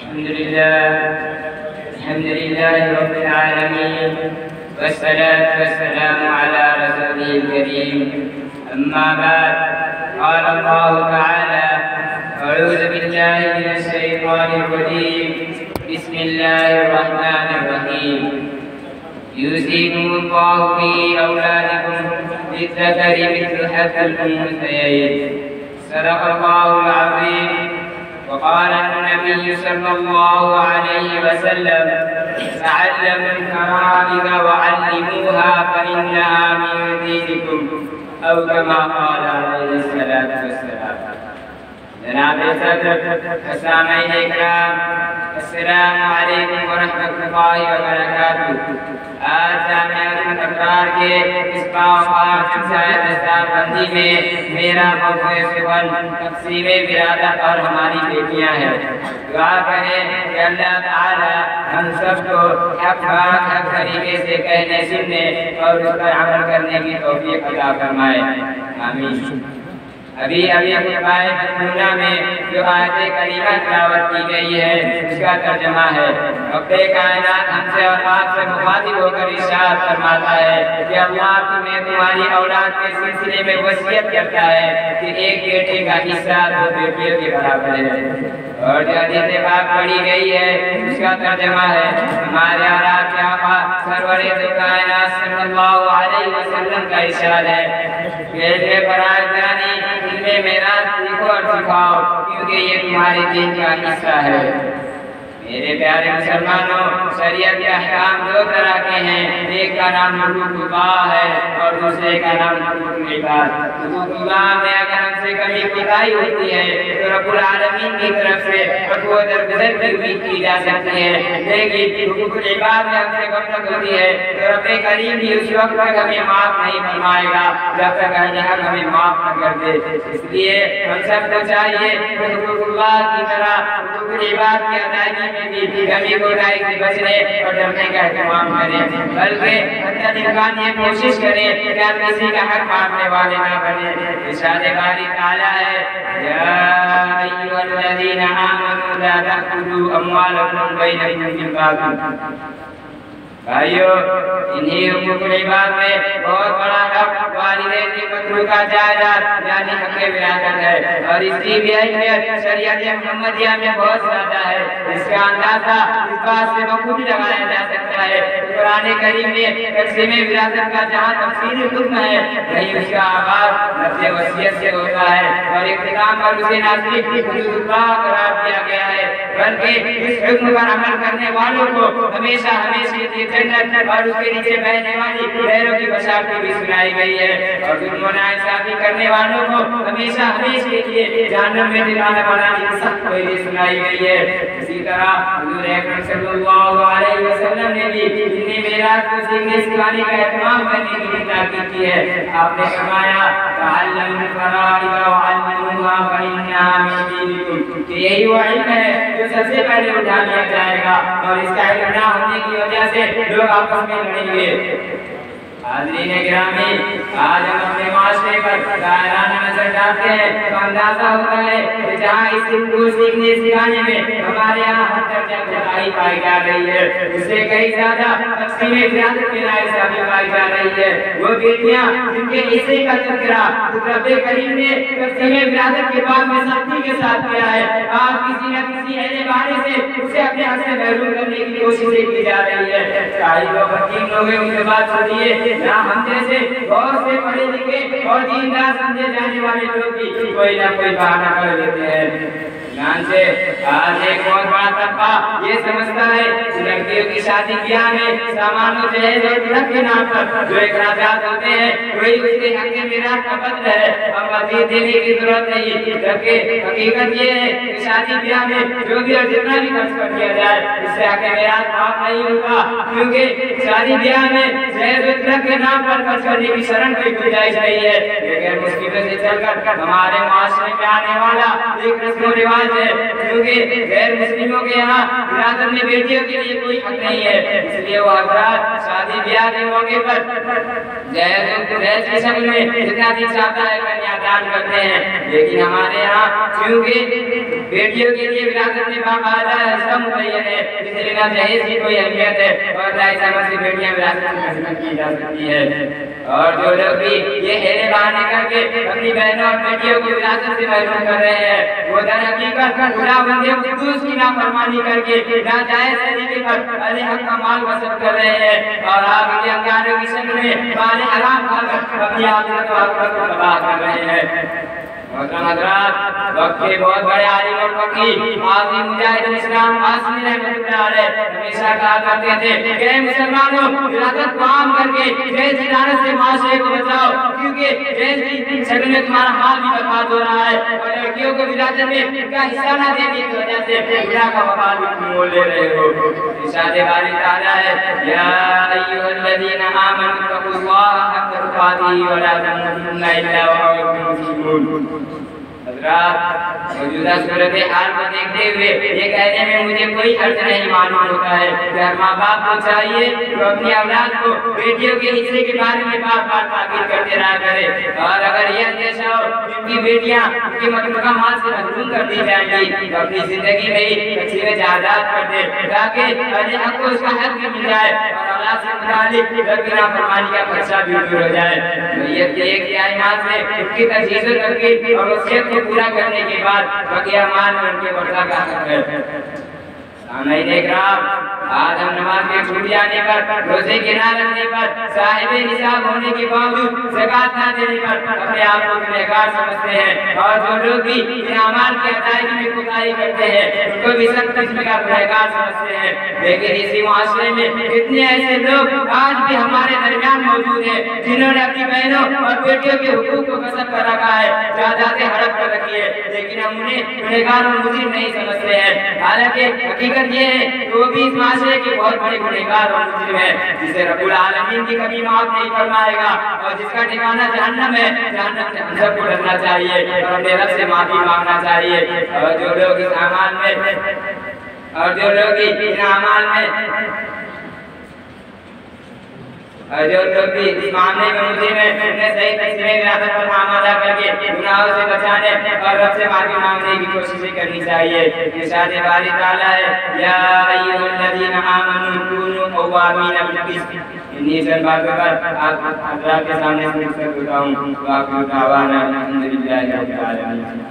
الحمد لله رب العالمين، والصلاة والسلام على رسوله الكريم. أما بعد، قال الله تعالى: أعوذ بالله من الشيطان الرجيم، بسم الله الرحمن الرحيم. يوصيكم الله في أولادكم للذكر مثل حظ الأنثيين. صدق الله العظيم. وقال النبي صلى الله عليه وسلم: تعلموا الفرائض وعلموها فإنها من دينكم، أو كما قال عليه الصلاة والسلام. جناب صدر، سامعین اکرام، السلام علیکم ورحمۃ اللہ وبرکاتہ۔ آج جامعہ ابرار کے اس باوقار ہمسایہ دستار بندی میں میرا موضوع سخن تقسیم ولادت اور ہماری بیٹیاں ہیں۔ دعا کریں کہ اللہ تعالی ہم سب کو حق بات حق طریقے سے کہنے سننے اور اس پر عمل کرنے کی توفیق عطا فرمائے، آمین۔ ابھی خطبہ مجموعہ میں جو آیت کریمہ تلاوت کی گئی ہے اس کا ترجمہ ہے۔ رب کائنات ہم سے اور آپ سے مخاطب ہو کر ارشاد فرماتا ہے کہ اللہ تمہیں تمہاری اولاد کے سلسلے میں وصیت کرتا ہے کہ ایک بیٹے کا حصہ دو بیٹیوں کے برابر ہے۔ اور جو حدیث پاک پڑھی گئی ہے اس کا ترجمہ ہے ہمارے آقا کے آقا سرور کائنات صلی اللہ علیہ وسلم کا ارشاد ہے کہ اے برادرانی، ان میں میراث سیکھو اور سکھاؤ، کیونکہ یہ تمہارے دین کا حصہ ہے۔ میرے پیارے مسلمانوں، شریعت کے احکام دو طرح کے ہیں، ایک کا نام حقوق اللہ ہے اور دوسرے کا نام حقوق العباد۔ حقوق اللہ میں اگر ہم سے کمی کوتاہی ہوتی ہے تو رب العالمین کی طرف سے عفو و درگزر کی امید کی جا سکتی ہے، لیکن حقوق العباد میں ہم سے غفلت ہوتی ہے تو رب کریم بھی اس وقت تک ہمیں معاف نہیں فرمائے گا جب تک اہل حق ہمیں معاف نہ کر دے۔ اس لیے ہم سب کو چاہیے کہ حقوق اللہ کی طرح حقوق العباد کی ادائیگی میں بھی کمی کوتاہی سے بچنے اور ڈرنے کا اہتمام کریں، بلکہ حتی الامکان یہ کوشش کریں کہ آپ کسی کا حق ماننے والے نہ بنیں۔ ارشاد باری تعالیٰ ہے: یا ایھا الذین آمنوا لا تأکلوا اموالکم بینکم بالباطل۔ بھائیو، انہی حقوق العباد میں بہت بڑا حق والدین کی متروکہ جائیداد یعنی حق وراثت ہے، اور اس کی بھی اہمیت شریعت محمدیہ میں بہت زیادہ ہے۔ اس کا اندازہ اس بات سے بخود لگایا جا سکتا ہے قرآن کریم میں تقسیم وراثت کا جہاں تفصیلی حکم ہے وہیں اس کا آغاز لفظ وصیت سے ہوتا ہے، اور اختتام پر اسے نہ صرف حدود اللہ قرار دیا گیا ہے بلکہ اس حکم پر عمل کرنے والوں کو ہمیشہ ہمیشہ جنت اور اس کے نیچے بہنے والی نہروں کی بشارت بھی سنائی گئی ہے، اور ظلم و ناانصافی کرنے والوں کو ہمیشہ ہمیشہ کے لیے جہنم میں ٹھکانہ بنانے کی سخت وعید سنائی گئی ہے۔ اسی طرح حضور اکرم صلی اللہ علیہ وسلم نے بھی اپنی میراث کو سیکھنے سکھانے کا اہتمام کرنے کی تاکید کی ہے۔ آپ نے فرمایا: تعلموا الفرائض وعلموها فإنها من دينكم، کہ یہی وہ علم ہے جو سب سے پہلے اٹھا لیا جائے گا، اور اس کا علم نہ ہونے کی وجہ سے لوگ آپس میں لڑیں گے۔ حاضرین گرامی، آج ہم اپنے معاشرے پر دائرانہ نظر ڈالتے ہیں تو اندازہ ہوتا ہے کہ جہاں اس علم کو سیکھنے سکھانے میں ہمارے یہاں حد درجہ کوتاہی پائی جا رہی ہے، اس سے کئی زیادہ تقسیم وراثت کے ناانصافی پائی جا رہی ہے۔ وہ بیٹیاں جن کے حصے کا تذکرہ رب کریم نے تقسیم وراثت کے بعد میں سختی کے ساتھ کیا ہے، آج کسی نہ کسی اہل بارے سے اسے اپنے حق سے محروم کرنے کی کوششیں کی جا رہی ہے۔ چاہے لوگ حکیم لوگ ہیں، ان کے بات سنیے، نہ ہم جیسے بہت سے پڑھے لکھے اور دیندار سمجھے جانے والے لوگ بھی کوئی نہ کوئی بہانہ کر دیتے ہیں۔ چنانچہ آج ایک بہت بڑا طبقہ یہ سمجھتا ہے کہ لڑکیوں کی شادی بیاہ میں سامان و جہیز اور تلک کے نام پر جو اخراجات ہوتے ہیں وہی اس کے حق میراث کا بدل ہے، اور مزید دینے کی ضرورت نہیں، جبکہ حقیقت یہ ہے کہ شادی بیاہ میں جو بھی اور جتنا بھی خرچ کر دیا جائے اس سے حق میراث معاف نہیں ہوتا، کیونکہ شادی بیاہ میں جہیز و تلک کے نام پر خرچ کرنے کی شرن کوئی گنجائش نہیں ہے۔ لیکن مصیبت سے چل کر ہمارے معاشرے میں آنے والا ایک رسم و رواج رواج ہے، کیونکہ غیر مسلموں کے یہاں وراثت میں بیٹیوں کے لیے کوئی حق نہیں ہے، اس لیے وہ حضرات شادی بیاہ کے موقع پر جہیز کی شکل میں جتنا دل چاہتا ہے کنیا دان کرتے ہیں، لیکن ہمارے یہاں کیونکہ بیٹیوں کے لیے وراثت میں باقاعدہ حصہ متعین ہے، اس لیے نہ جہیز کی کوئی اہمیت ہے اور نہ اس عمل سے بیٹیاں وراثت میں قسم کی جا سکتی ہے۔ اور جو لوگ بھی یہ ہیرے بہانے کر کے اپنی بہنوں اور بیٹیوں کو وراثت سے محروم کر رہے ہیں، وہ در حقیقت خدا بندے قدوس کی نافرمانی کر کے ناجائز طریقے پر اہل حق کا مال غصب کر رہے ہیں اور آگ کے انگاروں کی شکل میں مال حرام کھا کر اپنی آخرت و آخرت کو تباہ کر رہے ہیں۔ محترم حضرات، وقت کے بہت بڑے عالم اور فقیہ آخری مجاہد الاسلام قاسمی رحمۃ اللہ علیہ ہمیشہ کہا کرتے تھے کہ اے مسلمانوں، وراثت کو عام کر کے جہیز کی لعنت سے معاشرے کو بچاؤ، کیونکہ جہیز کی شکل میں تمہارا مال بھی برباد ہو رہا ہے اور لڑکیوں کو وراثت میں ان کا حصہ نہ دینے کی وجہ سے خدا کا وبال بھی مول لے رہے ہو۔ ارشاد باری تعالیٰ ہے یا ایھا الذین آمنوا اتقوا اللہ حق تقاته ولا تموتن الا وانتم مسلمون۔ حضرات، موجودہ صورتحال کو دیکھتے ہوئے یہ کہنے میں مجھے کوئی حرج نہیں معلوم ہوتا ہے کہ ہر ماں باپ کو چاہیے کہ اپنی اولاد کو بیٹیوں کے حصے کے بارے میں بار بار تاکید کرتے رہا کرے، اور اگر یہ اندیشہ ہو کہ ان کی بیٹیاں ان کے مطلقہ مال سے محروم کر دی جائیں گی تو اپنی زندگی میں ہی تقسیم جائیداد کر دے تاکہ اہل حق کو اس کا حق بھی مل جائے اور اولاد سے متعلق رب نافرمانی کا خدشہ بھی دور ہو جائے۔ میت کے ایک تہائی مال سے ان کی تجہیز و تربیت اور وصیت کو پورا کرنے کے بعد بقیہ مال میں ان کے ورثہ کا حق ہے۔ سامعین اکرام، آج ہم نماز میں چھوٹ جانے پر، روزے کے نہ رکھنے پر، صاحب نصاب ہونے کے باوجود زکوٰۃ نہ دینے پر اپنے آپ کو گنہگار سمجھتے ہیں، اور جو لوگ بھی ان اعمال کی ادائیگی میں کوتاہی کرتے ہیں ان کو بھی سخت قسم کا گنہگار سمجھتے ہیں۔ لیکن اسی معاشرے میں کتنے ایسے لوگ آج بھی ہمارے درمیان موجود ہیں جنہوں نے اپنی بہنوں اور بیٹیوں کے حقوق کو غصب کر رکھا ہے، جائیدادیں ہڑپ کر رکھی ہے، لیکن ہم انہیں گنہگار اور مجرم نہیں سمجھتے ہیں، حالانکہ حقیقت یہ ہے کہ وہ بھی اس معاشرے کے بہت بڑے گنہگار اور مجرم ہیں جسے رب العالمین بھی کبھی معاف نہیں فرمائے گا اور جس کا ٹھکانہ جہنم ہے۔ جہنم سے ہم سب کو ڈرنا چاہیے اور اپنے رب سے معافی مانگنا چاہیے، اور جو لوگ اس اعمال میں جو لوگ بھی اس معاملے میں مجرم ہیں انہیں صحیح تقسیم وراثت پر معاملہ کر کے گناہوں سے بچانے اور رب سے معافی مانگنے کی کوششیں کرنی چاہیے۔ ارشاد باری تعالیٰ ہے یا ایھا الذین آمنوا کونوا قوامین بالقسط۔ انہی چند باتوں پر آپ حضرات کے سامنے سے گفتگو کرتا ہوں۔ وآخر دعوانا الحمد للہ رب العالمین۔